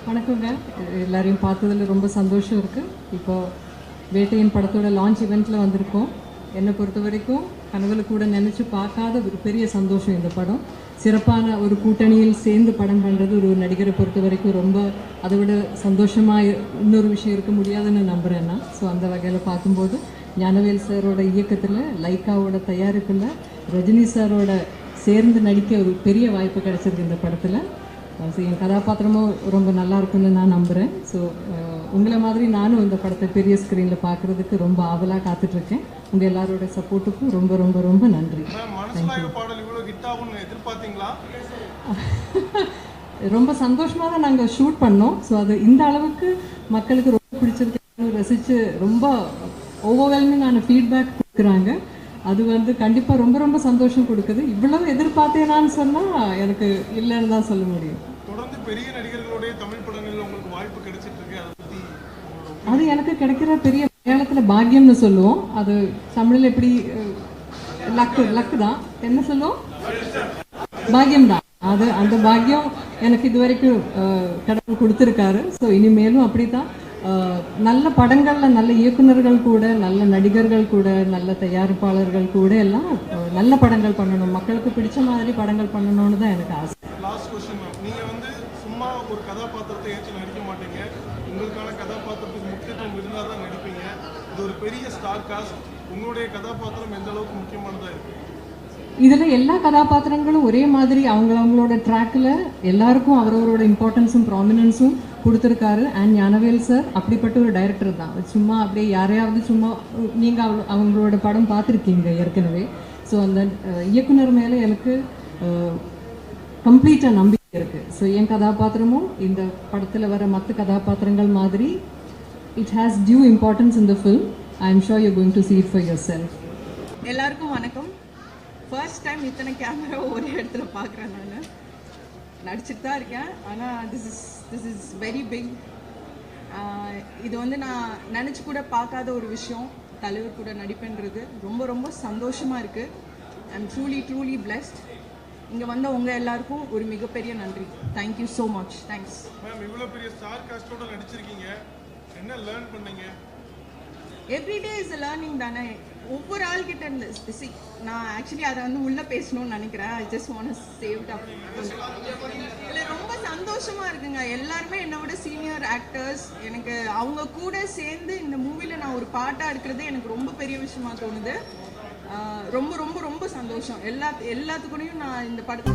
வணக்கங்க. எல்லாரையும் பார்த்ததில் ரொம்ப சந்தோஷம் இருக்குது. இப்போ வேட்டையின் படத்தோட லான்ச் இவெண்ட்டில் வந்திருக்கோம். என்னை பொறுத்த வரைக்கும் கனவுல கூட நினச்சி பார்க்காத ஒரு பெரிய சந்தோஷம் இந்த படம். சிறப்பான ஒரு கூட்டணியில் சேர்ந்து படம் பண்ணுறது ஒரு நடிகரை பொறுத்த வரைக்கும் ரொம்ப அதை விட சந்தோஷமாக இன்னொரு விஷயம் இருக்க முடியாதுன்னு நம்புகிறேன் நான். ஸோ அந்த வகையில் பார்க்கும்போது ஞானவேல் சாரோட இயக்கத்தில், லைக்காவோட தயாரிப்பில், ரஜினி சாரோட சேர்ந்து நடிக்க ஒரு பெரிய வாய்ப்பு கிடைச்சிருக்கு இந்த படத்தில். ஸோ என் கதாபாத்திரமும் ரொம்ப நல்லா இருக்குன்னு நான் நம்புகிறேன். ஸோ உங்களை மாதிரி நானும் இந்த படத்தை பெரிய ஸ்க்ரீனில் பார்க்குறதுக்கு ரொம்ப ஆவலாக காத்துட்ருக்கேன். உங்கள் எல்லாரோட சப்போர்ட்டுக்கும் ரொம்ப ரொம்ப ரொம்ப நன்றி. ரொம்ப சந்தோஷமாக தான் நாங்கள் ஷூட் பண்ணோம். ஸோ அது இந்த அளவுக்கு மக்களுக்கு ரொம்ப பிடிச்சிருக்கு, ரசித்து ரொம்ப ஓவர்வெல்மிங்கான ஃபீட்பேக் கொடுக்குறாங்க. அது வந்து கண்டிப்பாக ரொம்ப ரொம்ப சந்தோஷம் கொடுக்குது. இவ்வளவு எதிர்பார்த்தேனான்னு சொன்னால் எனக்கு இல்லைன்னு தான் சொல்ல முடியும். தொடர்ந்து பெரிய நடிகர்களுடைய தமிழ் படங்களில் உங்களுக்கு வாய்ப்பு கிடைச்சிட்டு இருக்கு. அது எனக்கு கிடைக்கிற பெரிய மலையாளத்தில் பாக்கியம்னு சொல்லுவோம். அது தமிழில் எப்படி லக்கு தான். என்ன சொல்லுவோம்? பாக்கியம் தான். அது அந்த பாக்கியம் எனக்கு இது வரைக்கும் கடவுள் கொடுத்துருக்காரு. ஸோ இனிமேலும் அப்படி தான் நல்ல படங்களில் நல்ல இயக்குநர்கள் கூட, நல்ல நடிகர்கள் கூட, நல்ல தயாரிப்பாளர்கள் கூட எல்லாம் நல்ல படங்கள் பண்ணணும், மக்களுக்கு பிடிச்ச மாதிரி படங்கள் பண்ணணும்னு தான் எனக்கு ஆசை. லாஸ்ட் क्वेश्चन மேம், நீங்கள் வந்து சும்மா ஒரு கதாபாத்திரத்தை ஏற்று நடிக்க மாட்டீங்க. உங்களுக்கான கதாபாத்திரத்துக்கு முக்கியத்துவம் இருந்தால் தான் நடிப்பீங்க. இது ஒரு பெரிய ஸ்டார் காஸ்ட். உங்களுடைய கதாபாத்திரம் எந்த அளவுக்கு முக்கியமானதாக இருக்குது? இதில் எல்லா கதாபாத்திரங்களும் ஒரே மாதிரி அவங்களோட ட்ராக்கில் எல்லாருக்கும் அவரவரோட இம்பார்ட்டன்ஸும் ப்ராமினன்ஸும் கொடுத்துருக்காரு. அண்ட் ஞானவேல் சார் அப்படிப்பட்ட ஒரு டைரக்டர் தான். சும்மா அப்படியே யாரையாவது சும்மா நீங்கள் அவங்களோட படம் பார்த்துருக்கீங்க ஏற்கனவே. ஸோ அந்த இயக்குனர் மேலே எனக்கு கம்ப்ளீட்டாக நம்பிக்கை இருக்குது. ஸோ என் கதாபாத்திரமும் இந்த படத்தில் வர மற்ற கதாபாத்திரங்கள் மாதிரி it has due importance in the film. I am sure you going to see it for yourself. எல்லாருக்கும் வணக்கம். ஃபர்ஸ்ட் டைம் இத்தனை கேமரா ஒரே இடத்துல பார்க்குறேன். நான் நடிச்சுட்டு தான் இருக்கேன். ஆனால் திஸ் இஸ் வெரி பிக். இது வந்து நான் நினச்சி கூட பார்க்காத ஒரு விஷயம். தலைவர் கூட நடிப்புன்றது ரொம்ப ரொம்ப சந்தோஷமாக இருக்குது. I am truly blessed. இங்கே வந்த உங்கள் எல்லாருக்கும் ஒரு மிகப்பெரிய நன்றி. Thank you so much. Thanks ma'am. இவ்வளோ பெரிய ஸ்டார் காஸ்டோட நடிச்சிருக்கீங்க, என்ன லேர்ன் பண்ணீங்க? எவ்ரிடே இஸ் அ லேர்னிங் தானே. ஒவ்வொரு ஆள்கிட்ட இருந்து நான் ஆக்சுவலி அதை வந்து உள்ளே பேசணும்னு நினைக்கிறேன். ஐ ஜஸ்ட் வாண்ட் சேவ் அப். இல்லை, ரொம்ப சந்தோஷமாக இருக்குங்க. எல்லாருமே என்னை விட சீனியர் ஆக்டர்ஸ். எனக்கு அவங்க கூட சேர்ந்து இந்த மூவியில் நான் ஒரு பாட்டாக இருக்கிறது எனக்கு ரொம்ப பெரிய விஷயமா தோணுது. ரொம்ப ரொம்ப ரொம்ப சந்தோஷம். எல்லாத்துக்கூடையும் நான் இந்த படத்தை